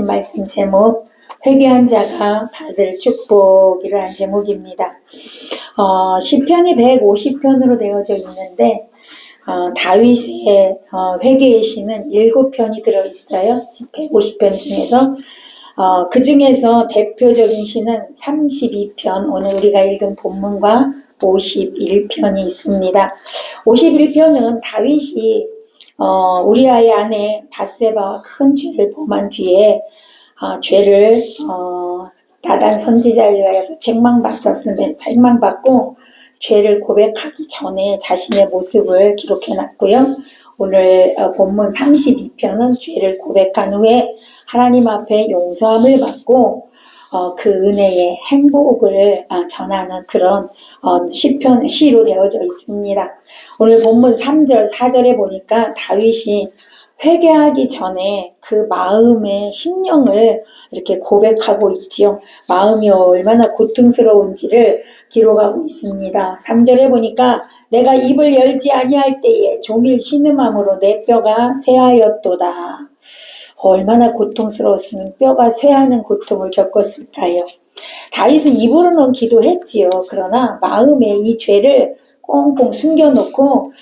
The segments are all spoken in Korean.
말씀 제목 회개한 자가 받을 축복이라는 제목입니다. 시편이 150편으로 되어져 있는데 다윗의 회개의 시는 7편이 들어있어요. 150편 중에서 그 중에서 대표적인 시는 32편, 오늘 우리가 읽은 본문과 51편이 있습니다. 51편은 다윗이 우리아의 아내 밧세바와 큰 죄를 범한 뒤에 죄를 나단 선지자에 의해서 책망받고 죄를 고백하기 전에 자신의 모습을 기록해놨고요. 오늘 본문 32편은 죄를 고백한 후에 하나님 앞에 용서함을 받고 그 은혜의 행복을 전하는 그런 시로 되어져 있습니다. 오늘 본문 3절, 4절에 보니까 다윗이 회개하기 전에 그 마음의 심령을 이렇게 고백하고 있지요. 마음이 얼마나 고통스러운지를 기록하고 있습니다. 3절에 보니까 내가 입을 열지 아니할 때에 종일 신음함으로 내 뼈가 쇠하였도다. 얼마나 고통스러웠으면 뼈가 쇠하는 고통을 겪었을까요? 다윗은 입으로는 기도했지요. 그러나 마음에 이 죄를 꽁꽁 숨겨놓고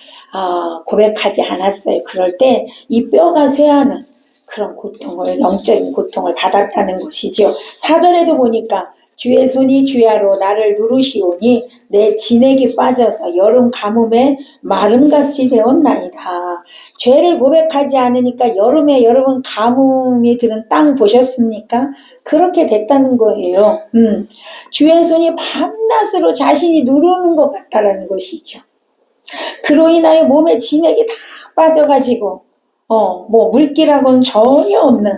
고백하지 않았어요. 그럴 때 이 뼈가 쇠하는 그런 고통을, 영적인 고통을 받았다는 것이죠. 4절에도 보니까 주의 손이 주야로 나를 누르시오니 내 진액이 빠져서 여름 가뭄에 마름같이 되었나이다. 죄를 고백하지 않으니까 여름에 여러분 가뭄이 드는 땅 보셨습니까? 그렇게 됐다는 거예요. 주의 손이 밤낮으로 자신이 누르는 것 같다라는 것이죠. 그로 인하여 몸에 진액이 다 빠져가지고 물기라고는 전혀 없는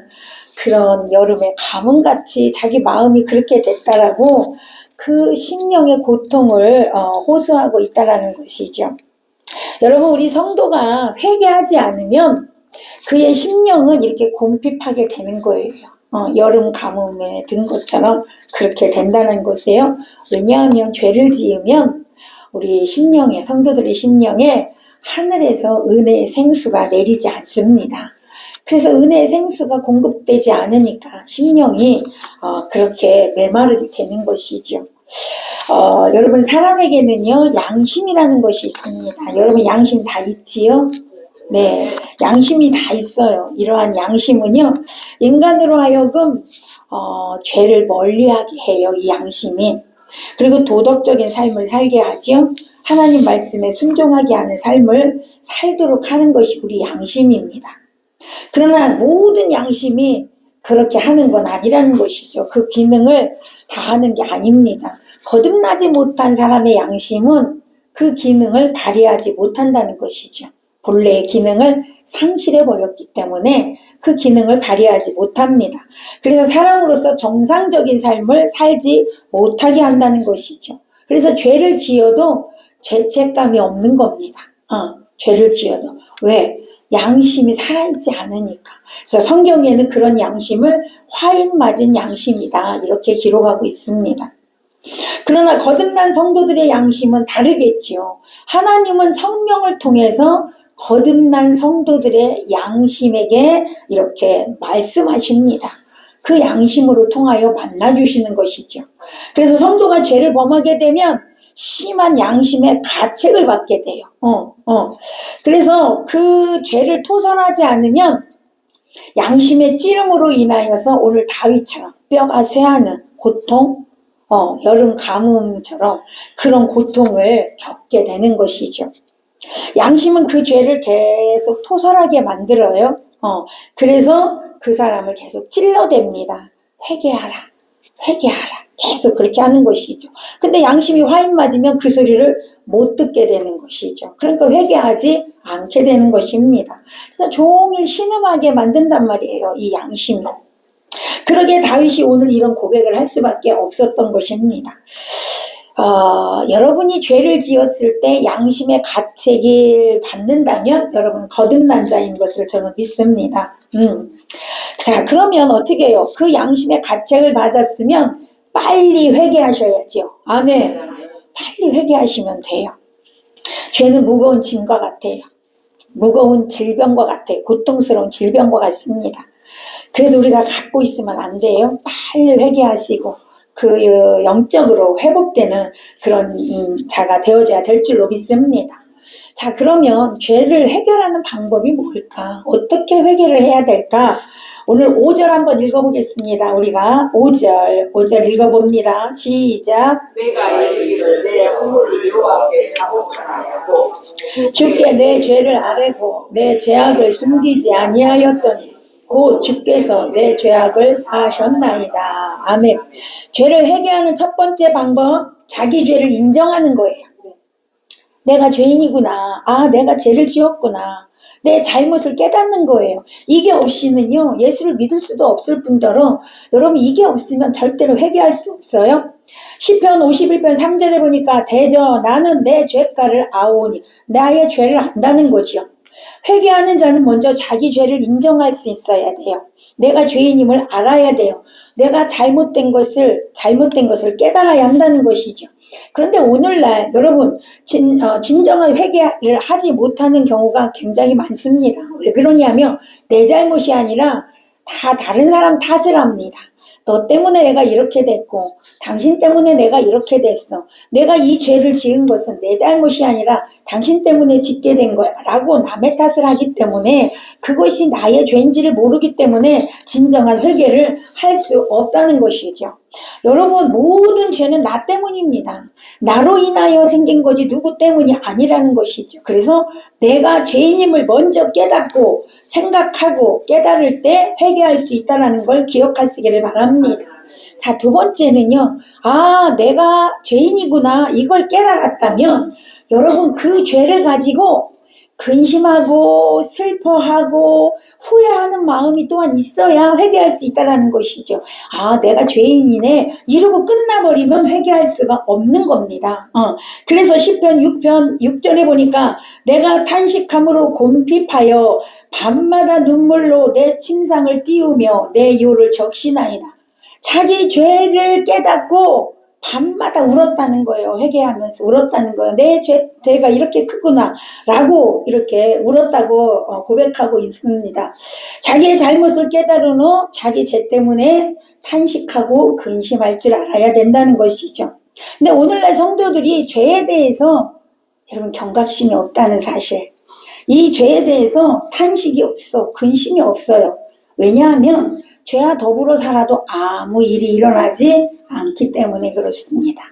그런 여름의 가뭄같이 자기 마음이 그렇게 됐다라고 그 심령의 고통을 호소하고 있다라는 것이죠. 여러분, 우리 성도가 회개하지 않으면 그의 심령은 이렇게 곰핍하게 되는 거예요. 여름 가뭄에 든 것처럼 그렇게 된다는 것이에요. 왜냐하면 죄를 지으면 우리 심령에, 성도들의 심령에 하늘에서 은혜의 생수가 내리지 않습니다. 그래서 은혜의 생수가 공급되지 않으니까 심령이 그렇게 메마르게 되는 것이죠. 여러분, 사람에게는요 양심이라는 것이 있습니다. 여러분, 양심 다 있지요? 네, 양심이 다 있어요. 이러한 양심은요 인간으로 하여금 죄를 멀리하게 해요. 이 양심이. 그리고 도덕적인 삶을 살게 하죠. 하나님 말씀에 순종하게 하는 삶을 살도록 하는 것이 우리 양심입니다. 그러나 모든 양심이 그렇게 하는 건 아니라는 것이죠. 그 기능을 다 하는 게 아닙니다. 거듭나지 못한 사람의 양심은 그 기능을 발휘하지 못한다는 것이죠. 본래의 기능을 상실해버렸기 때문에 그 기능을 발휘하지 못합니다. 그래서 사람으로서 정상적인 삶을 살지 못하게 한다는 것이죠. 그래서 죄를 지어도 죄책감이 없는 겁니다. 죄를 지어도. 왜? 양심이 살아있지 않으니까. 그래서 성경에는 그런 양심을 화인 맞은 양심이다 이렇게 기록하고 있습니다. 그러나 거듭난 성도들의 양심은 다르겠지요. 하나님은 성령을 통해서 거듭난 성도들의 양심에게 이렇게 말씀하십니다. 그 양심으로 통하여 만나주시는 것이죠. 그래서 성도가 죄를 범하게 되면 심한 양심의 가책을 받게 돼요. 그래서 그 죄를 토설하지 않으면 양심의 찌름으로 인하여서 오늘 다윗처럼 뼈가 쇠하는 고통, 여름 가뭄처럼 그런 고통을 겪게 되는 것이죠. 양심은 그 죄를 계속 토설하게 만들어요. 그래서 그 사람을 계속 찔러댑니다. 회개하라, 회개하라. 계속 그렇게 하는 것이죠. 근데 양심이 화인 맞으면 그 소리를 못 듣게 되는 것이죠. 그러니까 회개하지 않게 되는 것입니다. 그래서 종일 신음하게 만든단 말이에요. 이 양심은. 그러기에 다윗이 오늘 이런 고백을 할 수밖에 없었던 것입니다. 여러분이 죄를 지었을 때 양심의 가책을 받는다면 여러분 거듭난 자인 것을 저는 믿습니다. 자, 그러면 어떻게 해요? 그 양심의 가책을 받았으면 빨리 회개하셔야죠. 아멘. 빨리 회개하시면 돼요. 죄는 무거운 짐과 같아요. 무거운 질병과 같아요. 고통스러운 질병과 같습니다. 그래서 우리가 갖고 있으면 안 돼요. 빨리 회개하시고 그 영적으로 회복되는 그런 자가 되어줘야 될 줄로 믿습니다. 자, 그러면 죄를 해결하는 방법이 뭘까? 어떻게 회개를 해야 될까? 오늘 5절 한번 읽어보겠습니다. 우리가 5절 읽어봅니다. 시작. 내가 이르기를 내 허물을 여호와께 자복하나이고 주께 내 죄를 아뢰고 내 죄악을 숨기지 아니하였더니 곧 주께서 내 죄악을 사하셨나이다. 아멘. 죄를 회개하는 첫 번째 방법, 자기 죄를 인정하는 거예요. 내가 죄인이구나. 아, 내가 죄를 지었구나. 내 잘못을 깨닫는 거예요. 이게 없이는요, 예수를 믿을 수도 없을 뿐더러, 여러분, 이게 없으면 절대로 회개할 수 없어요. 시편 51편 3절에 보니까, 대저 나는 내 죄가를 아오니, 나의 죄를 안다는 거죠. 회개하는 자는 먼저 자기 죄를 인정할 수 있어야 돼요. 내가 죄인임을 알아야 돼요. 내가 잘못된 것을 깨달아야 한다는 것이죠. 그런데 오늘날 여러분 진정한 회개를 하지 못하는 경우가 굉장히 많습니다. 왜 그러냐면 내 잘못이 아니라 다 다른 사람 탓을 합니다. 너 때문에 내가 이렇게 됐고 당신 때문에 내가 이렇게 됐어. 내가 이 죄를 지은 것은 내 잘못이 아니라 당신 때문에 짓게 된 거야 라고 남의 탓을 하기 때문에 그것이 나의 죄인지를 모르기 때문에 진정한 회개를 할 수 없다는 것이죠. 여러분 모든 죄는 나 때문입니다. 나로 인하여 생긴 거지 누구 때문이 아니라는 것이죠. 그래서 내가 죄인임을 먼저 깨닫고 생각하고 깨달을 때 회개할 수 있다는 걸 기억하시기를 바랍니다. 자, 두 번째는요. 아, 내가 죄인이구나 이걸 깨달았다면 여러분 그 죄를 가지고 근심하고 슬퍼하고 후회하는 마음이 또한 있어야 회개할 수 있다는 것이죠. 아, 내가 죄인이네 이러고 끝나버리면 회개할 수가 없는 겁니다. 그래서 시편 6편 6절에 보니까 내가 탄식함으로 곰핍하여 밤마다 눈물로 내 침상을 띄우며 내 요를 적시나이다. 자기 죄를 깨닫고 밤마다 울었다는 거예요. 회개하면서 울었다는 거예요. 내 죄가 이렇게 크구나 라고 이렇게 울었다고 고백하고 있습니다. 자기의 잘못을 깨달은 후 자기 죄 때문에 탄식하고 근심할 줄 알아야 된다는 것이죠. 근데 오늘날 성도들이 죄에 대해서 여러분 경각심이 없다는 사실, 이 죄에 대해서 탄식이 없어, 근심이 없어요. 왜냐하면 죄와 더불어 살아도 아무 일이 일어나지 않기 때문에 그렇습니다.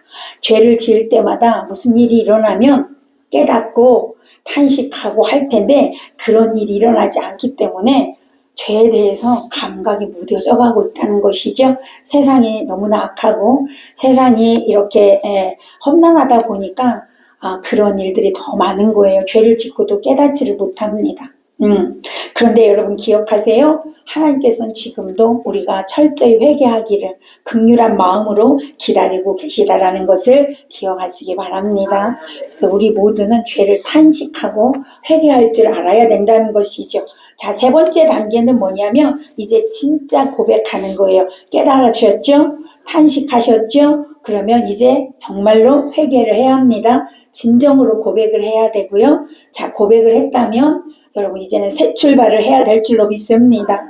죄를 지을 때마다 무슨 일이 일어나면 깨닫고 탄식하고 할 텐데 그런 일이 일어나지 않기 때문에 죄에 대해서 감각이 무뎌져 가고 있다는 것이죠. 세상이 너무나 악하고 세상이 이렇게 험난하다 보니까 그런 일들이 더 많은 거예요. 죄를 짓고도 깨닫지를 못합니다. 그런데 여러분 기억하세요. 하나님께서는 지금도 우리가 철저히 회개하기를 긍휼한 마음으로 기다리고 계시다라는 것을 기억하시기 바랍니다. 그래서 우리 모두는 죄를 탄식하고 회개할 줄 알아야 된다는 것이죠. 자, 세 번째 단계는 뭐냐면 이제 진짜 고백하는 거예요. 깨달으셨죠? 탄식하셨죠? 그러면 이제 정말로 회개를 해야 합니다. 진정으로 고백을 해야 되고요. 자, 고백을 했다면 여러분 이제는 새 출발을 해야 될 줄로 믿습니다.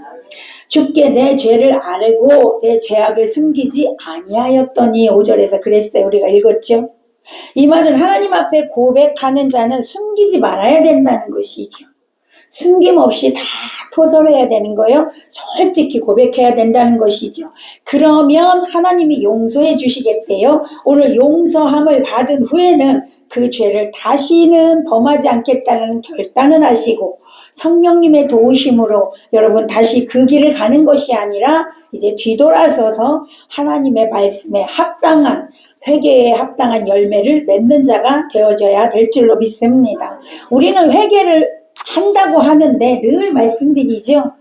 주께 내 죄를 아뢰고 내 죄악을 숨기지 아니하였더니 5절에서 그랬어요. 우리가 읽었죠. 이 말은 하나님 앞에 고백하는 자는 숨기지 말아야 된다는 것이죠. 숨김없이 다 토설해야 되는 거예요. 솔직히 고백해야 된다는 것이죠. 그러면 하나님이 용서해 주시겠대요. 오늘 용서함을 받은 후에는 그 죄를 다시는 범하지 않겠다는 결단을 하시고 성령님의 도우심으로 여러분 다시 그 길을 가는 것이 아니라 이제 뒤돌아서서 하나님의 말씀에 합당한 회개에 합당한 열매를 맺는 자가 되어져야 될 줄로 믿습니다. 우리는 회개를 한다고 하는데 늘 말씀드리죠.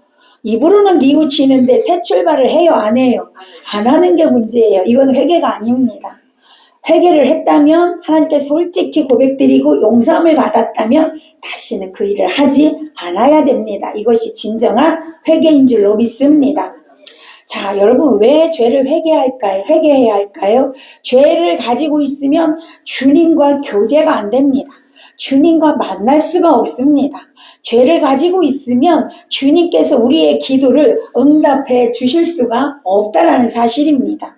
입으로는 뉘우치는데 새 출발을 해요, 안 해요? 안 하는 게 문제예요. 이건 회개가 아닙니다. 회개를 했다면 하나님께 솔직히 고백드리고 용서함을 받았다면 다시는 그 일을 하지 않아야 됩니다. 이것이 진정한 회개인 줄로 믿습니다. 자, 여러분 왜 죄를 회개해야 할까요? 죄를 가지고 있으면 주님과 교제가 안 됩니다. 주님과 만날 수가 없습니다. 죄를 가지고 있으면 주님께서 우리의 기도를 응답해 주실 수가 없다라는 사실입니다.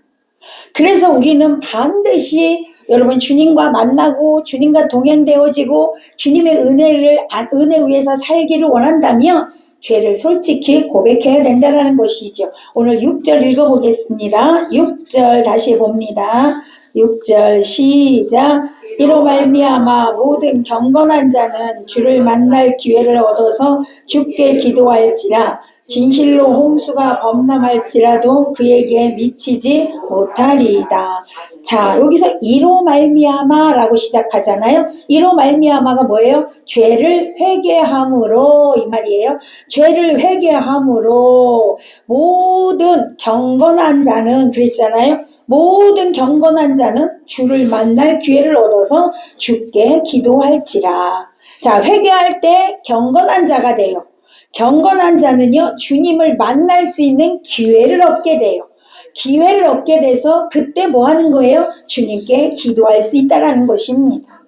그래서 우리는 반드시 여러분 주님과 만나고 주님과 동행되어지고 주님의 은혜 위에서 살기를 원한다면 죄를 솔직히 고백해야 된다는 것이죠. 오늘 6절 읽어보겠습니다. 6절 다시 봅니다. 6절 시작. 이로 말미암아 모든 경건한 자는 주를 만날 기회를 얻어서 주께 기도할지라. 진실로 홍수가 범람할지라도 그에게 미치지 못하리이다. 자, 여기서 이로 말미암아라고 시작하잖아요. 이로 말미암아가 뭐예요? 죄를 회개함으로 이 말이에요. 죄를 회개함으로 모든 경건한 자는 그랬잖아요. 모든 경건한 자는 주를 만날 기회를 얻어서 주께 기도할지라. 자, 회개할 때 경건한 자가 돼요. 경건한 자는요, 주님을 만날 수 있는 기회를 얻게 돼요. 기회를 얻게 돼서 그때 뭐 하는 거예요? 주님께 기도할 수 있다는 것입니다.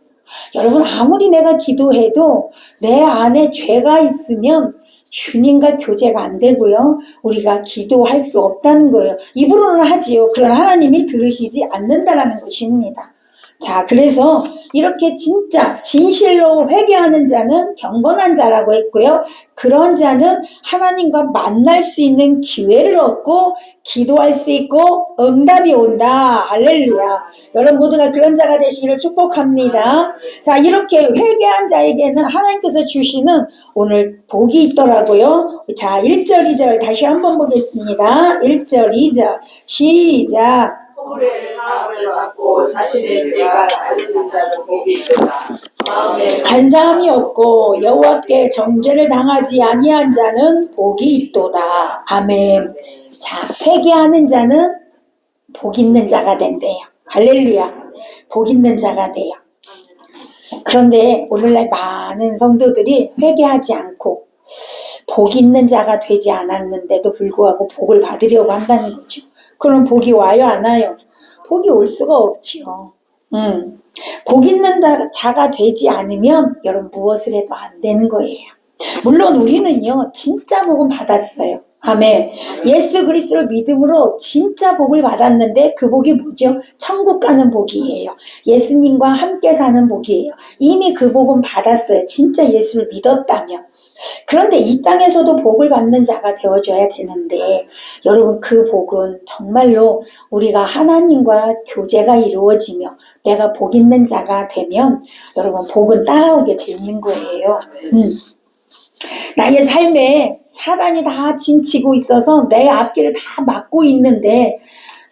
여러분, 아무리 내가 기도해도 내 안에 죄가 있으면 주님과 교제가 안 되고요. 우리가 기도할 수 없다는 거예요. 입으로는 하지요. 그러나 하나님이 들으시지 않는다라는 것입니다. 자, 그래서 이렇게 진짜 진실로 회개하는 자는 경건한 자라고 했고요. 그런 자는 하나님과 만날 수 있는 기회를 얻고 기도할 수 있고 응답이 온다. 할렐루야. 여러분 모두가 그런 자가 되시기를 축복합니다. 자, 이렇게 회개한 자에게는 하나님께서 주시는 오늘 복이 있더라고요. 자, 1절 2절 다시 한번 보겠습니다. 1절 2절 시작. 허물의 사함을 받고 자신의 죄가 알려진 자는 복이 있도다. 마음에 간사함이 없고 여호와께 정죄를 당하지 아니한 자는 복이 있도다. 아멘. 자, 회개하는 자는 복 있는 자가 된대요. 할렐루야. 복 있는 자가 돼요. 그런데 오늘날 많은 성도들이 회개하지 않고 복 있는 자가 되지 않았는데도 불구하고 복을 받으려고 한다는 거죠. 그럼 복이 와요, 안 와요? 복이 올 수가 없지요. 복 있는 자가 되지 않으면 여러분 무엇을 해도 안 되는 거예요. 물론 우리는요, 진짜 복은 받았어요. 아멘. 예수 그리스도를 믿음으로 진짜 복을 받았는데 그 복이 뭐죠? 천국 가는 복이에요. 예수님과 함께 사는 복이에요. 이미 그 복은 받았어요. 진짜 예수를 믿었다면. 그런데 이 땅에서도 복을 받는 자가 되어줘야 되는데 여러분 그 복은 정말로 우리가 하나님과 교제가 이루어지며 내가 복 있는 자가 되면 여러분 복은 따라오게 돼 있는 거예요. 나의 삶에 사단이 다 진치고 있어서 내 앞길을 다 막고 있는데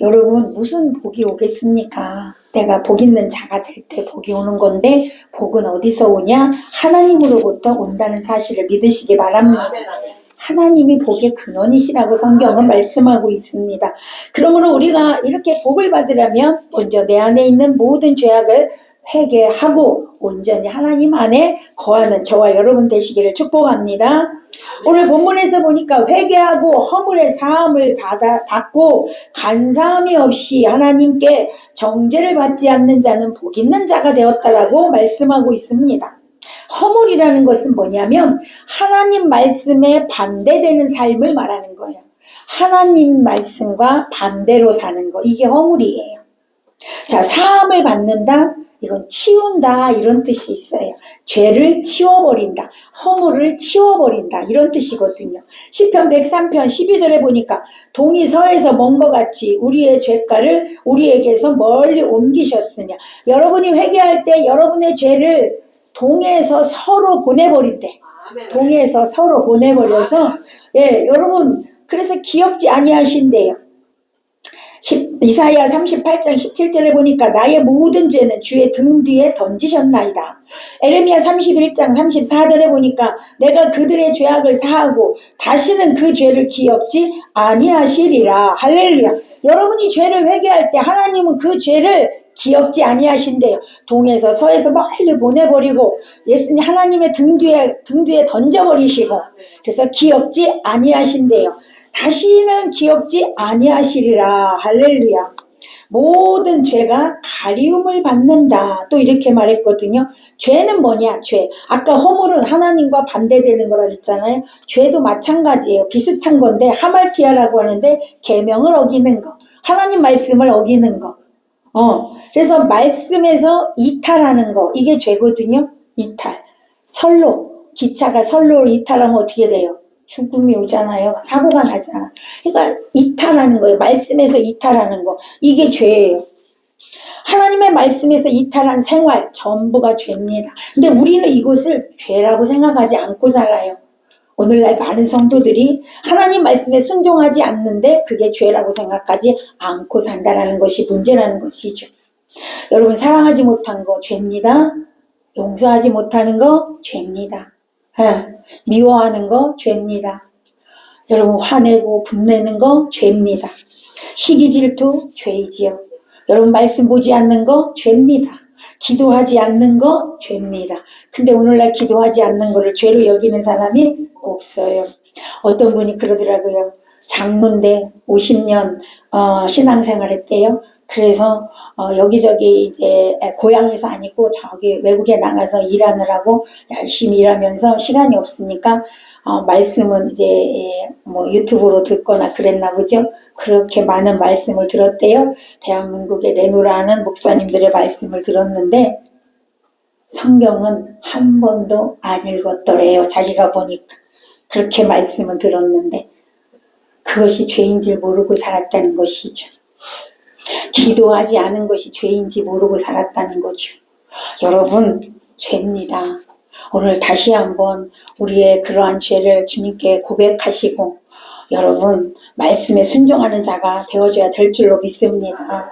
여러분 무슨 복이 오겠습니까? 내가 복 있는 자가 될 때 복이 오는 건데 복은 어디서 오냐? 하나님으로부터 온다는 사실을 믿으시기 바랍니다. 하나님이 복의 근원이시라고 성경은 말씀하고 있습니다. 그러므로 우리가 이렇게 복을 받으려면 먼저 내 안에 있는 모든 죄악을 회개하고 온전히 하나님 안에 거하는 저와 여러분 되시기를 축복합니다. 오늘 본문에서 보니까 회개하고 허물의 사함을 받고 간사함이 없이 하나님께 정죄를 받지 않는 자는 복 있는 자가 되었다라고 말씀하고 있습니다. 허물이라는 것은 뭐냐면 하나님 말씀에 반대되는 삶을 말하는 거예요. 하나님 말씀과 반대로 사는 거, 이게 허물이에요. 자, 사함을 받는다, 이건 치운다 이런 뜻이 있어요. 죄를 치워버린다, 허물을 치워버린다 이런 뜻이거든요. 시편 103편 12절에 보니까 동이 서에서 먼 것 같이 우리의 죄가를 우리에게서 멀리 옮기셨으며, 여러분이 회개할 때 여러분의 죄를 동에서 서로 보내버린대. 동에서 서로 보내버려서 여러분 그래서 기억지 아니하신대요. 이사야 38장 17절에 보니까 나의 모든 죄는 주의 등 뒤에 던지셨나이다. 에레미야 31장 34절에 보니까 내가 그들의 죄악을 사하고 다시는 그 죄를 기억지 아니하시리라. 할렐루야. 여러분이 죄를 회개할 때 하나님은 그 죄를 기억지 아니하신대요. 동에서 서에서 멀리 보내버리고 예수님 하나님의 등 뒤에 던져버리시고, 그래서 기억지 아니하신대요. 다시는 기억지 아니하시리라. 할렐루야. 모든 죄가 가리움을 받는다. 또 이렇게 말했거든요. 죄는 뭐냐? 죄. 아까 허물은 하나님과 반대되는 거라 그랬잖아요. 죄도 마찬가지예요. 비슷한 건데 하말티아라고 하는데 계명을 어기는 거. 하나님 말씀을 어기는 거. 그래서 말씀에서 이탈하는 거. 이게 죄거든요. 이탈. 선로. 기차가 선로를 이탈하면 어떻게 돼요? 죽음이 오잖아요. 사고가 나잖아. 그러니까 이탈하는 거예요. 말씀에서 이탈하는 거. 이게 죄예요. 하나님의 말씀에서 이탈한 생활 전부가 죄입니다. 근데 우리는 이것을 죄라고 생각하지 않고 살아요. 오늘날 많은 성도들이 하나님 말씀에 순종하지 않는데 그게 죄라고 생각하지 않고 산다라는 것이 문제라는 것이죠. 여러분, 사랑하지 못한 거 죄입니다. 용서하지 못하는 거 죄입니다. 미워하는 거 죄입니다. 여러분, 화내고 분내는 거 죄입니다. 시기 질투 죄이지요. 여러분, 말씀 보지 않는 거 죄입니다. 기도하지 않는 거 죄입니다. 근데 오늘날 기도하지 않는 거를 죄로 여기는 사람이 없어요. 어떤 분이 그러더라고요. 장로인데 50년 신앙생활 했대요. 그래서 여기저기 이제 고향에서 아니고 저기 외국에 나가서 일하느라고 열심히 일하면서 시간이 없으니까 말씀은 이제 뭐 유튜브로 듣거나 그랬나 보죠. 그렇게 많은 말씀을 들었대요. 대한민국에 내노라는 목사님들의 말씀을 들었는데 성경은 한 번도 안 읽었더래요. 자기가 보니까. 그렇게 말씀을 들었는데 그것이 죄인 줄 모르고 살았다는 것이죠. 기도하지 않은 것이 죄인지 모르고 살았다는 거죠. 여러분, 죄입니다. 오늘 다시 한번 우리의 그러한 죄를 주님께 고백하시고 여러분, 말씀에 순종하는 자가 되어줘야 될 줄로 믿습니다.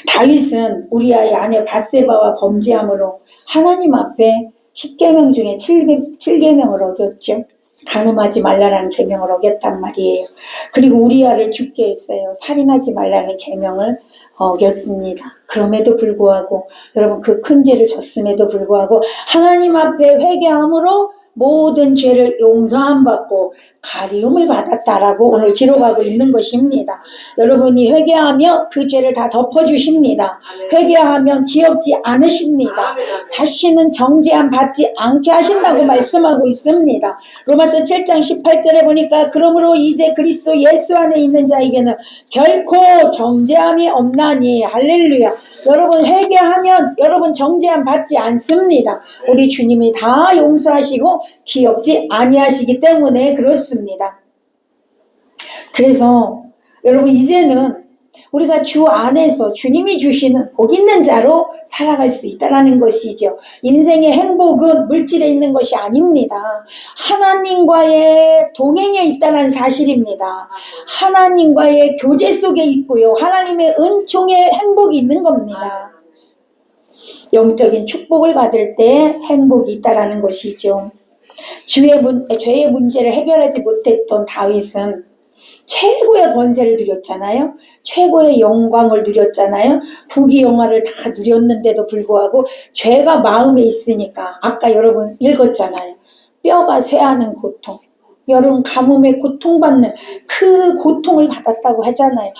다윗은 우리아의 아내 밧세바와 범죄함으로 하나님 앞에 10계명 중에 7계명을 어겼죠. 간음하지 말라는 계명을 어겼단 말이에요. 그리고 우리아를 죽게 했어요. 살인하지 말라는 계명을 어겼습니다. 그럼에도 불구하고 여러분, 그 큰 죄를 졌음에도 불구하고 하나님 앞에 회개함으로 모든 죄를 용서함 받고 가리움을 받았다라고 오늘 기록하고 있는 것입니다. 여러분이 회개하면 그 죄를 다 덮어주십니다. 회개하면 기억지 않으십니다. 다시는 정죄함 받지 않게 하신다고 말씀하고 있습니다. 로마서 7장 18절에 보니까 그러므로 이제 그리스도 예수 안에 있는 자에게는 결코 정죄함이 없나니. 할렐루야. 여러분, 회개하면 여러분 정죄함 받지 않습니다. 우리 주님이 다 용서하시고 기억지 아니하시기 때문에 그렇습니다. 그래서 여러분, 이제는 우리가 주 안에서 주님이 주시는 복 있는 자로 살아갈 수 있다는 것이죠. 인생의 행복은 물질에 있는 것이 아닙니다. 하나님과의 동행에 있다는 사실입니다. 하나님과의 교제 속에 있고요. 하나님의 은총의 행복이 있는 겁니다. 영적인 축복을 받을 때 행복이 있다는 것이죠. 죄의 문제를 해결하지 못했던 다윗은 최고의 권세를 누렸잖아요. 최고의 영광을 누렸잖아요. 부귀영화를 다 누렸는데도 불구하고 죄가 마음에 있으니까 아까 여러분 읽었잖아요. 뼈가 쇠하는 고통. 여러분, 가뭄에 고통받는 그 고통을 받았다고 하잖아요.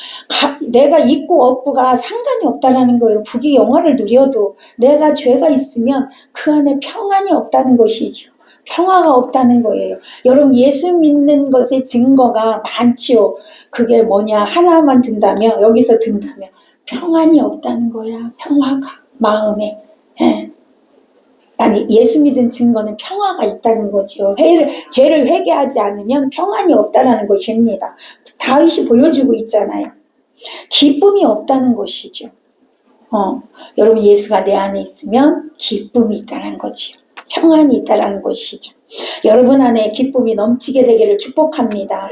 내가 있고 없고가 상관이 없다는 거예요. 부귀영화를 누려도 내가 죄가 있으면 그 안에 평안이 없다는 것이죠. 평화가 없다는 거예요. 여러분, 예수 믿는 것의 증거가 많지요. 그게 뭐냐, 하나만 든다면, 여기서 든다면 평안이 없다는 거야. 평화가 마음에. 아니, 예수 믿은 증거는 평화가 있다는 거죠. 죄를 회개하지 않으면 평안이 없다는 것입니다. 다윗이 보여주고 있잖아요. 기쁨이 없다는 것이죠. 여러분, 예수가 내 안에 있으면 기쁨이 있다는 거죠. 평안이 있다는 것이죠. 여러분 안에 기쁨이 넘치게 되기를 축복합니다.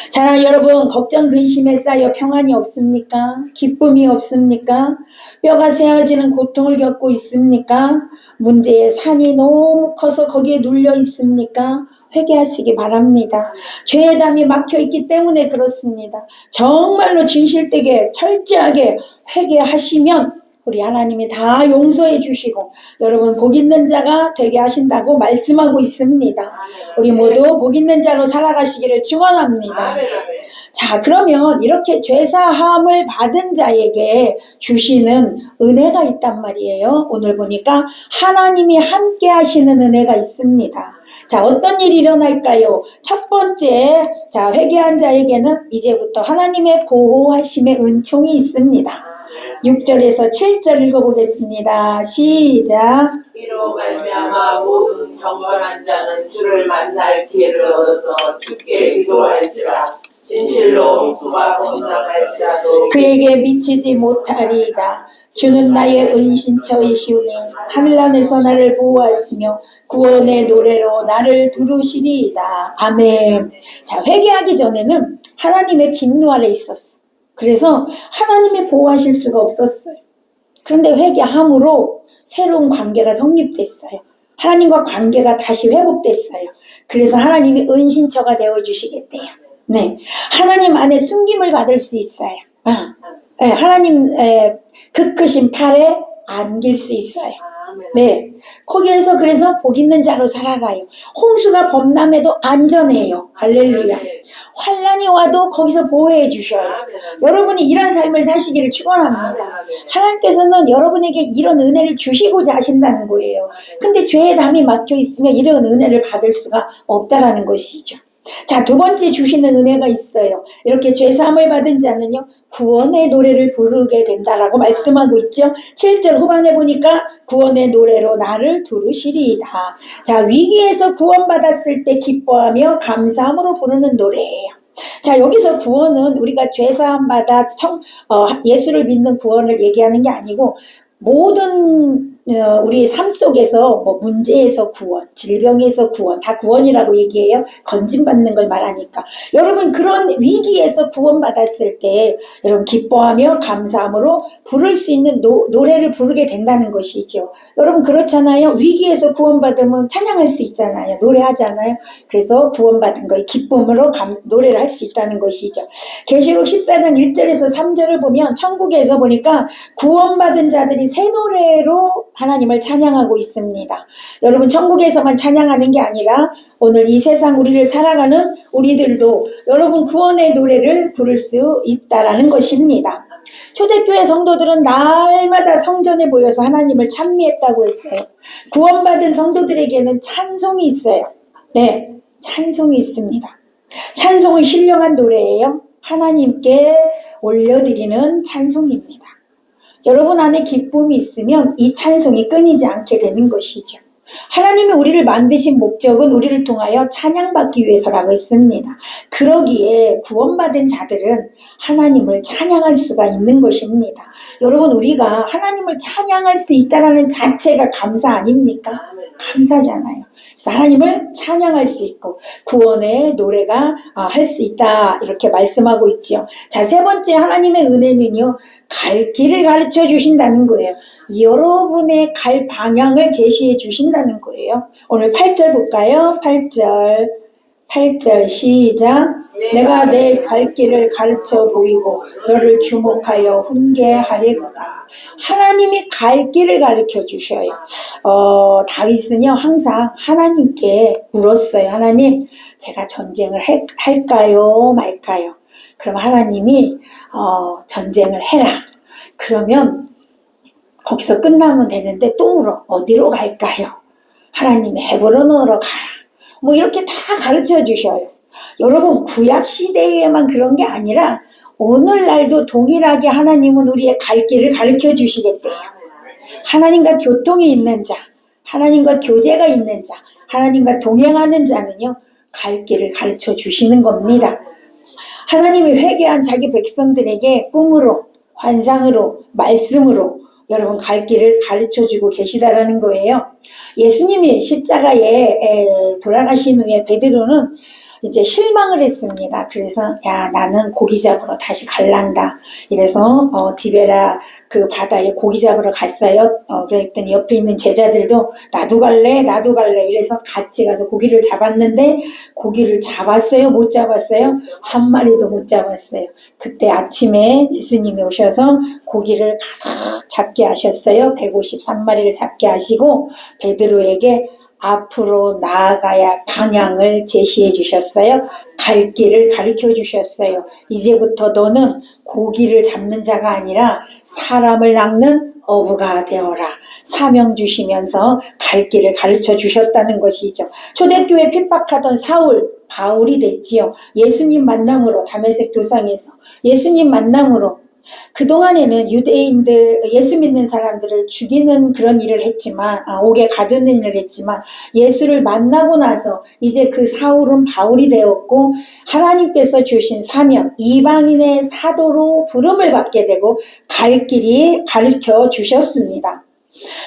자, 여러분, 걱정 근심에 쌓여 평안이 없습니까? 기쁨이 없습니까? 뼈가 새어지는 고통을 겪고 있습니까? 문제의 산이 너무 커서 거기에 눌려 있습니까? 회개하시기 바랍니다. 죄의 담이 막혀있기 때문에 그렇습니다. 정말로 진실되게 철저하게 회개하시면 우리 하나님이 다 용서해 주시고 여러분, 복 있는 자가 되게 하신다고 말씀하고 있습니다. 우리 모두 복 있는 자로 살아가시기를 축원합니다. 자, 그러면 이렇게 죄사함을 받은 자에게 주시는 은혜가 있단 말이에요. 오늘 보니까 하나님이 함께 하시는 은혜가 있습니다. 자, 어떤 일이 일어날까요? 첫 번째, 자, 회개한 자에게는 이제부터 하나님의 보호하심의 은총이 있습니다. 6절에서 7절 읽어보겠습니다. 시작. 이로 말미암아 모든 경건한 자는 주를 만날 기회를 얻어서 주께 기도할지라. 진실로 수가 건너갈지라도 그에게 미치지 못하리이다. 주는 나의 은신처이시오니 환난에서 나를 보호하시며 구원의 노래로 나를 두르시리이다. 아멘. 자, 회개하기 전에는 하나님의 진노 아래 있었어. 그래서 하나님이 보호하실 수가 없었어요. 그런데 회개함으로 새로운 관계가 성립됐어요. 하나님과 관계가 다시 회복됐어요. 그래서 하나님이 은신처가 되어주시겠대요. 네, 하나님 안에 숨김을 받을 수 있어요. 네, 하나님 그 크신 팔에 안길 수 있어요. 네, 거기에서 그래서 복 있는 자로 살아가요. 홍수가 범람해도 안전해요. 할렐루야. 환란이 와도 거기서 보호해 주셔요. 여러분이 이런 삶을 사시기를 축원합니다. 하나님께서는 여러분에게 이런 은혜를 주시고자 하신다는 거예요. 근데 죄에 담이 막혀 있으면 이런 은혜를 받을 수가 없다라는 것이죠. 자, 두 번째 주시는 은혜가 있어요. 이렇게 죄사함을 받은 자는요, 구원의 노래를 부르게 된다라고 말씀하고 있죠. 7절 후반에 보니까 구원의 노래로 나를 두르시리이다. 자, 위기에서 구원받았을 때 기뻐하며 감사함으로 부르는 노래예요. 자, 여기서 구원은 우리가 죄사함 받아 예수를 믿는 구원을 얘기하는 게 아니고 모든 우리 삶 속에서 뭐 문제에서 구원, 질병에서 구원, 다 구원이라고 얘기해요. 건진받는 걸 말하니까. 여러분 그런 위기에서 구원받았을 때 여러분 기뻐하며 감사함으로 부를 수 있는 노래를 부르게 된다는 것이죠. 여러분 그렇잖아요. 위기에서 구원받으면 찬양할 수 있잖아요. 노래하잖아요. 그래서 구원받은 거에 기쁨으로 노래를 할 수 있다는 것이죠. 계시록 14장 1절에서 3절을 보면 천국에서 보니까 구원받은 자들이 새 노래로 하나님을 찬양하고 있습니다. 여러분 천국에서만 찬양하는 게 아니라 오늘 이 세상 우리를 살아가는 우리들도 여러분 구원의 노래를 부를 수 있다라는 것입니다. 초대교회 성도들은 날마다 성전에 모여서 하나님을 찬미했다고 했어요. 구원받은 성도들에게는 찬송이 있어요. 네, 찬송이 있습니다. 찬송은 신령한 노래예요. 하나님께 올려드리는 찬송입니다. 여러분 안에 기쁨이 있으면 이 찬송이 끊이지 않게 되는 것이죠. 하나님이 우리를 만드신 목적은 우리를 통하여 찬양받기 위해서라고 했습니다. 그러기에 구원받은 자들은 하나님을 찬양할 수가 있는 것입니다. 여러분 우리가 하나님을 찬양할 수 있다는 자체가 감사 아닙니까? 감사잖아요. 그래서 하나님을 찬양할 수 있고 구원의 노래가 할 수 있다 이렇게 말씀하고 있죠. 자, 세 번째 하나님의 은혜는요. 갈 길을 가르쳐 주신다는 거예요. 여러분의 갈 방향을 제시해 주신다는 거예요. 오늘 8절 볼까요? 8절 시작. 내가 내 갈 길을 가르쳐 보이고 너를 주목하여 훈계하리로다. 하나님이 갈 길을 가르쳐 주셔요. 다윗은요 항상 하나님께 물었어요. 하나님, 제가 전쟁을 할까요 말까요? 그럼 하나님이 전쟁을 해라. 그러면 거기서 끝나면 되는데 또 물어. 어디로 갈까요? 하나님이 헤브론으로 가라. 뭐 이렇게 다 가르쳐 주셔요. 여러분 구약 시대에만 그런 게 아니라 오늘날도 동일하게 하나님은 우리의 갈 길을 가르쳐 주시겠대요. 하나님과 교통이 있는 자, 하나님과 교제가 있는 자, 하나님과 동행하는 자는요 갈 길을 가르쳐 주시는 겁니다. 하나님이 회개한 자기 백성들에게 꿈으로, 환상으로, 말씀으로 여러분 갈 길을 가르쳐주고 계시다라는 거예요. 예수님이 십자가에 돌아가신 후에 베드로는 이제 실망을 했습니다. 그래서 야 나는 고기 잡으러 다시 갈란다. 이래서 디베라 그 바다에 고기 잡으러 갔어요. 그랬더니 옆에 있는 제자들도 나도 갈래 이래서 같이 가서 고기를 잡았는데 고기를 잡았어요? 못 잡았어요? 한 마리도 못 잡았어요. 그때 아침에 예수님이 오셔서 고기를 가득 잡게 하셨어요. 153마리를 잡게 하시고 베드로에게 앞으로 나아가야 방향을 제시해 주셨어요. 갈 길을 가르쳐 주셨어요. 이제부터 너는 고기를 잡는 자가 아니라 사람을 낚는 어부가 되어라. 사명 주시면서 갈 길을 가르쳐 주셨다는 것이죠. 초대교회 핍박하던 사울, 바울이 됐지요. 예수님 만남으로 다메섹 도상에서 예수님 만남으로 그동안에는 유대인들, 예수 믿는 사람들을 죽이는 그런 일을 했지만, 옥에 가두는 일을 했지만, 예수를 만나고 나서 이제 그 사울은 바울이 되었고, 하나님께서 주신 사명, 이방인의 사도로 부름을 받게 되고, 갈 길이 가르쳐 주셨습니다.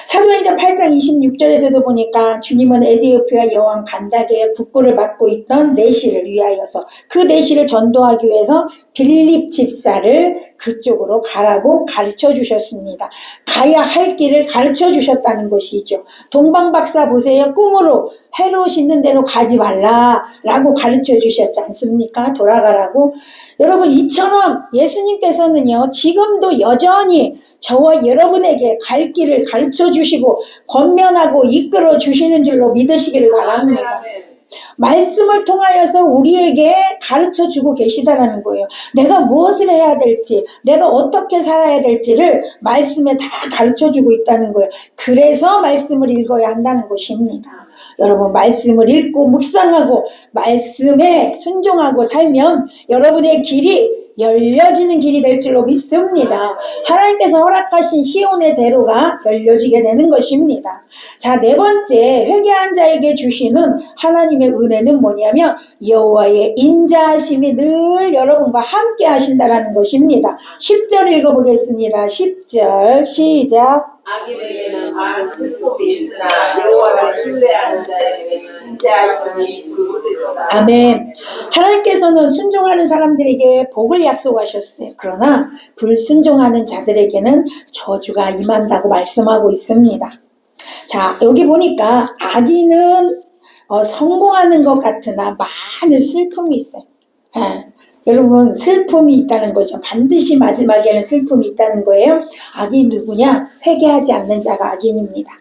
사도행전 8장 26절에서도 보니까 주님은 에디오피아 여왕 간다게의 국고를 맡고 있던 내시를 위하여서 그 내시를 전도하기 위해서 빌립 집사를 그쪽으로 가라고 가르쳐 주셨습니다. 가야 할 길을 가르쳐 주셨다는 것이죠. 동방박사 보세요. 꿈으로 헤롯 있는 대로 가지 말라라고 가르쳐 주셨지 않습니까? 돌아가라고. 여러분, 이처럼 예수님께서는요, 지금도 여전히 저와 여러분에게 갈 길을 가르쳐 주시고 권면하고 이끌어 주시는 줄로 믿으시기를 바랍니다. 말씀을 통하여서 우리에게 가르쳐 주고 계시다라는 거예요. 내가 무엇을 해야 될지, 내가 어떻게 살아야 될지를 말씀에 다 가르쳐 주고 있다는 거예요. 그래서 말씀을 읽어야 한다는 것입니다. 여러분, 말씀을 읽고 묵상하고 말씀에 순종하고 살면 여러분의 길이 열려지는 길이 될 줄로 믿습니다. 하나님께서 허락하신 시온의 대로가 열려지게 되는 것입니다. 자, 네 번째, 회개한 자에게 주시는 하나님의 은혜는 뭐냐면 여호와의 인자하심이 늘 여러분과 함께 하신다라는 것입니다. 10절 읽어보겠습니다. 10절 시작. 악인에게는 많은 슬픔이 있으나 여호와를 신뢰하는 자에게는 인자하심이 불구리로다. 아멘. 하나님께서는 순종하는 사람들에게 복을 약속하셨어요. 그러나 불순종하는 자들에게는 저주가 임한다고 말씀하고 있습니다. 자, 여기 보니까 악인은 성공하는 것 같으나 많은 슬픔이 있어요. 여러분, 슬픔이 있다는 거죠. 반드시 마지막에는 슬픔이 있다는 거예요. 악인 누구냐? 회개하지 않는 자가 악인입니다.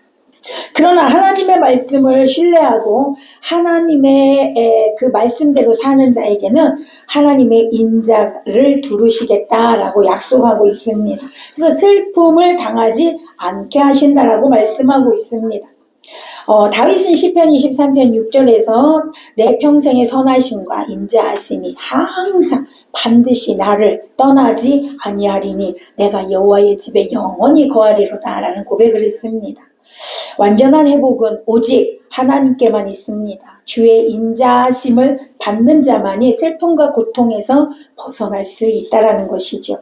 그러나 하나님의 말씀을 신뢰하고 하나님의 그 말씀대로 사는 자에게는 하나님의 인자를 두르시겠다라고 약속하고 있습니다. 그래서 슬픔을 당하지 않게 하신다라고 말씀하고 있습니다. 다윗은 시편 23편 6절에서 내 평생의 선하심과 인자하심이 항상 반드시 나를 떠나지 아니하리니 내가 여호와의 집에 영원히 거하리로다 라는 고백을 했습니다. 완전한 회복은 오직 하나님께만 있습니다. 주의 인자하심을 받는 자만이 슬픔과 고통에서 벗어날 수 있다라는 것이죠.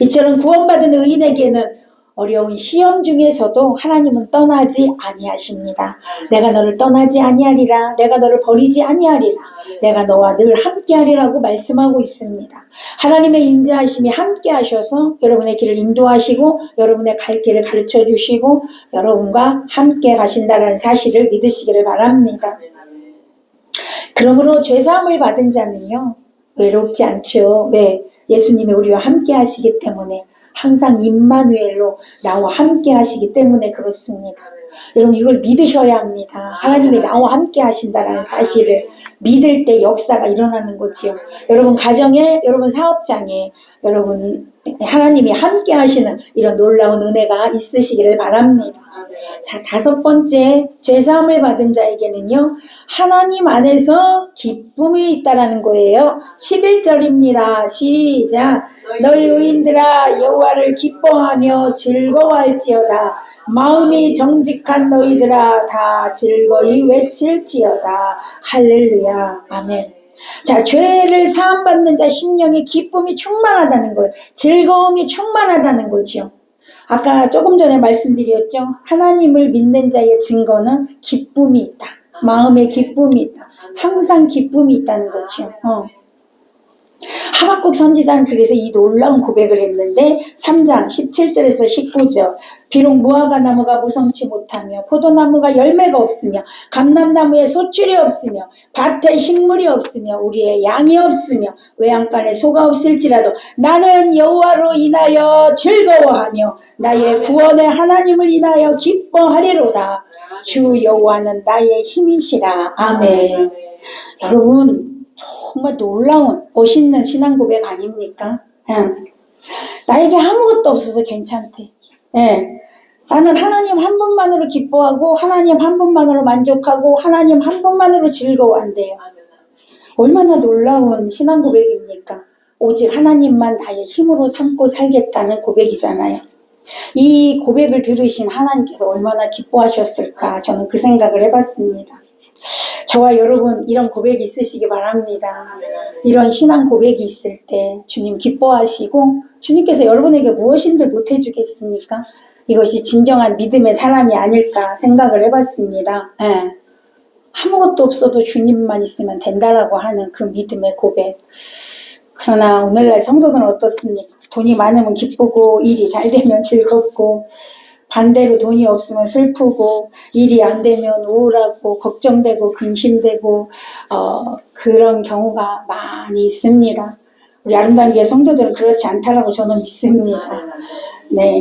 이처럼 구원받은 의인에게는 어려운 시험 중에서도 하나님은 떠나지 아니하십니다. 내가 너를 떠나지 아니하리라. 내가 너를 버리지 아니하리라. 내가 너와 늘 함께하리라고 말씀하고 있습니다. 하나님의 인자하심이 함께하셔서 여러분의 길을 인도하시고 여러분의 갈 길을 가르쳐 주시고 여러분과 함께 가신다는 사실을 믿으시기를 바랍니다. 그러므로 죄사함을 받은 자는요, 외롭지 않죠. 왜? 예수님이 우리와 함께 하시기 때문에, 항상 임마누엘로 나와 함께 하시기 때문에 그렇습니다. 여러분, 이걸 믿으셔야 합니다. 하나님이 나와 함께 하신다는 사실을 믿을 때 역사가 일어나는 거지요. 여러분 가정에, 여러분 사업장에, 여러분 하나님이 함께 하시는 이런 놀라운 은혜가 있으시기를 바랍니다. 자, 다섯 번째, 죄사함을 받은 자에게는요, 하나님 안에서 기쁨이 있다라는 거예요. 11절입니다. 시작. 너희 의인들아 여호와를 기뻐하며 즐거워할지어다. 마음이 정직한 너희들아 다 즐거이 외칠지어다. 할렐루야. 아멘. 자, 죄를 사함받는 자 심령에 기쁨이 충만하다는 거예요. 즐거움이 충만하다는 거죠. 아까 조금 전에 말씀드렸죠. 하나님을 믿는 자의 증거는 기쁨이 있다. 마음에 기쁨이 있다. 항상 기쁨이 있다는 거죠. 하박국 선지자는 그래서 이 놀라운 고백을 했는데 3장 17절에서 19절 비록 무화과 나무가 무성치 못하며 포도나무가 열매가 없으며 감람나무에 소출이 없으며 밭에 식물이 없으며 우리의 양이 없으며 외양간에 소가 없을지라도 나는 여호와로 인하여 즐거워하며 나의 구원의 하나님을 인하여 기뻐하리로다. 주 여호와는 나의 힘이시라. 아멘. 여러분 정말 놀라운 멋있는 신앙 고백 아닙니까? 나에게 아무것도 없어서 괜찮대. 나는 하나님 한 분만으로 기뻐하고 하나님 한 분만으로 만족하고 하나님 한 분만으로 즐거워한대요. 얼마나 놀라운 신앙 고백입니까? 오직 하나님만 나의 힘으로 삼고 살겠다는 고백이잖아요. 이 고백을 들으신 하나님께서 얼마나 기뻐하셨을까 저는 그 생각을 해봤습니다. 저와 여러분 이런 고백이 있으시기 바랍니다. 이런 신앙 고백이 있을 때 주님 기뻐하시고 주님께서 여러분에게 무엇인들 못해주겠습니까? 이것이 진정한 믿음의 사람이 아닐까 생각을 해봤습니다. 아무것도 없어도 주님만 있으면 된다라고 하는 그 믿음의 고백. 그러나 오늘날 성도는 어떻습니까? 돈이 많으면 기쁘고 일이 잘 되면 즐겁고 반대로 돈이 없으면 슬프고 일이 안 되면 우울하고 걱정되고 근심되고 그런 경우가 많이 있습니다. 우리 아름다운 교회 성도들은 그렇지 않다라고 저는 믿습니다. 네,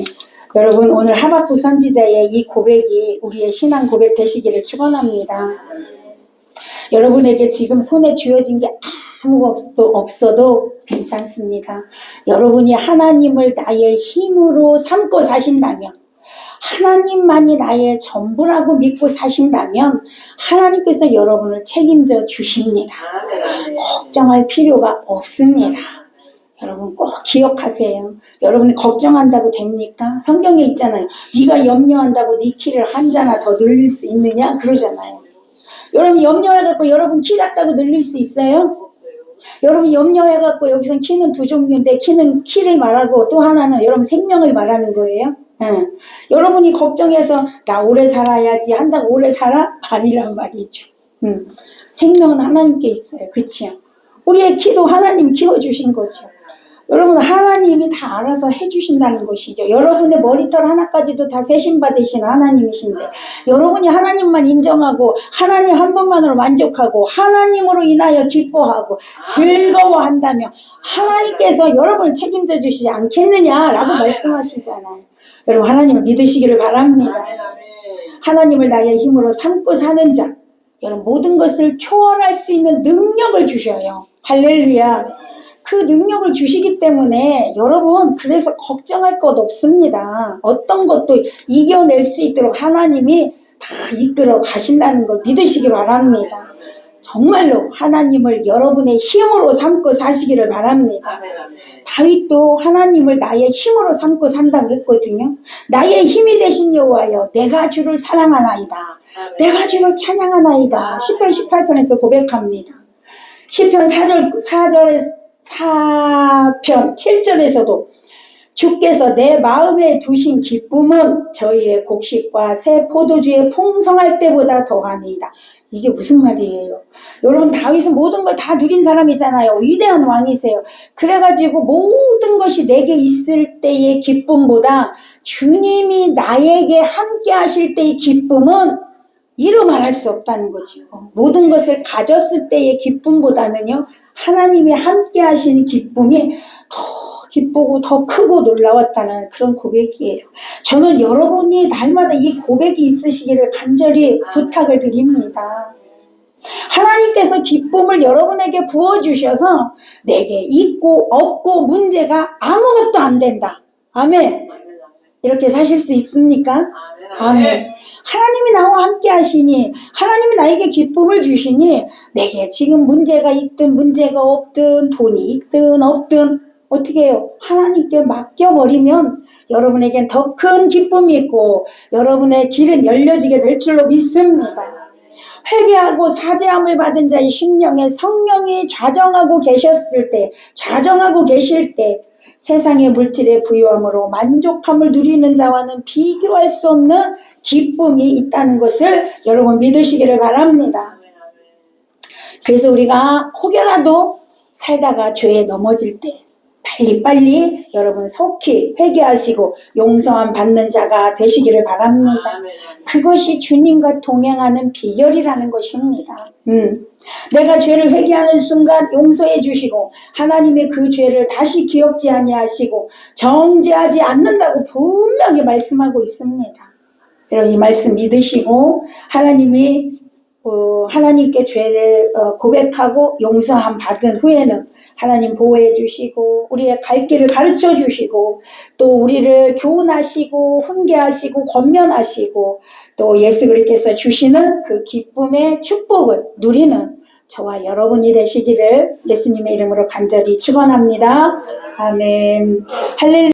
여러분 오늘 하박국 선지자의 이 고백이 우리의 신앙 고백 되시기를 축원합니다. 여러분에게 지금 손에 쥐어진 게 아무것도 없어도 괜찮습니다. 여러분이 하나님을 나의 힘으로 삼고 사신다면 하나님만이 나의 전부라고 믿고 사신다면 하나님께서 여러분을 책임져 주십니다. 걱정할 필요가 없습니다. 여러분 꼭 기억하세요. 여러분이 걱정한다고 됩니까? 성경에 있잖아요. 네가 염려한다고 네 키를 한 자나 더 늘릴 수 있느냐? 그러잖아요. 여러분 염려해갖고 여러분 키 작다고 늘릴 수 있어요? 여러분 염려해갖고 여기선 키는 두 종류인데 키를 말하고 또 하나는 여러분 생명을 말하는 거예요. 여러분이 걱정해서 나 오래 살아야지 한다고 오래 살아? 아니란 말이죠. 생명은 하나님께 있어요. 그치요? 우리의 키도 하나님이 키워주신 거죠. 여러분 하나님이 다 알아서 해주신다는 것이죠. 여러분의 머리털 하나까지도 다 세심받으신 하나님이신데 여러분이 하나님만 인정하고 하나님 한 분만으로 만족하고 하나님으로 인하여 기뻐하고 즐거워한다면 하나님께서 여러분을 책임져 주시지 않겠느냐라고 말씀하시잖아요. 여러분 하나님을 믿으시기를 바랍니다. 하나님을 나의 힘으로 삼고 사는 자 여러분 모든 것을 초월할 수 있는 능력을 주셔요. 할렐루야. 그 능력을 주시기 때문에 여러분 그래서 걱정할 것 없습니다. 어떤 것도 이겨낼 수 있도록 하나님이 다 이끌어 가신다는 걸 믿으시기 바랍니다. 정말로 하나님을 여러분의 힘으로 삼고 사시기를 바랍니다. 다윗도 하나님을 나의 힘으로 삼고 산다고 했거든요. 나의 힘이 되신 여호와여 내가 주를 사랑하나이다. 내가 주를 찬양하나이다. 시편 18편에서 고백합니다. 시편 4편 7절에서도 주께서 내 마음에 두신 기쁨은 저희의 곡식과 새 포도주의 풍성할 때보다 더하니이다. 이게 무슨 말이에요? 여러분 다윗은 모든 걸 다 누린 사람이잖아요. 위대한 왕이세요. 그래가지고 모든 것이 내게 있을 때의 기쁨보다 주님이 나에게 함께 하실 때의 기쁨은 이루 말할 수 없다는 거죠. 모든 것을 가졌을 때의 기쁨보다는요. 하나님이 함께 하시는 기쁨이 더 기쁘고 더 크고 놀라웠다는 그런 고백이에요. 저는 여러분이 날마다 이 고백이 있으시기를 간절히 부탁을 드립니다. 하나님께서 기쁨을 여러분에게 부어주셔서 내게 있고 없고 문제가 아무것도 안 된다. 아멘. 이렇게 사실 수 있습니까? 아멘. 하나님이 나와 함께 하시니 하나님이 나에게 기쁨을 주시니 내게 지금 문제가 있든 문제가 없든 돈이 있든 없든 어떻게 해요? 하나님께 맡겨버리면 여러분에겐 더 큰 기쁨이 있고 여러분의 길은 열려지게 될 줄로 믿습니다. 회개하고 사죄함을 받은 자의 심령에 성령이 좌정하고 계실 때 세상의 물질의 부유함으로 만족함을 누리는 자와는 비교할 수 없는 기쁨이 있다는 것을 여러분 믿으시기를 바랍니다. 그래서 우리가 혹여라도 살다가 죄에 넘어질 때 빨리빨리 여러분 속히 회개하시고 용서함 받는 자가 되시기를 바랍니다. 그것이 주님과 동행하는 비결이라는 것입니다. 내가 죄를 회개하는 순간 용서해 주시고 하나님의 그 죄를 다시 기억지 아니하시고 정죄하지 않는다고 분명히 말씀하고 있습니다. 여러분 이 말씀 믿으시고 하나님께 죄를 고백하고 용서함 받은 후에는 하나님 보호해 주시고 우리의 갈 길을 가르쳐 주시고 또 우리를 교훈하시고 훈계하시고 권면하시고 또 예수 그리스도께서 주시는 그 기쁨의 축복을 누리는 저와 여러분이 되시기를 예수님의 이름으로 간절히 축원합니다. 아멘. 할렐루야.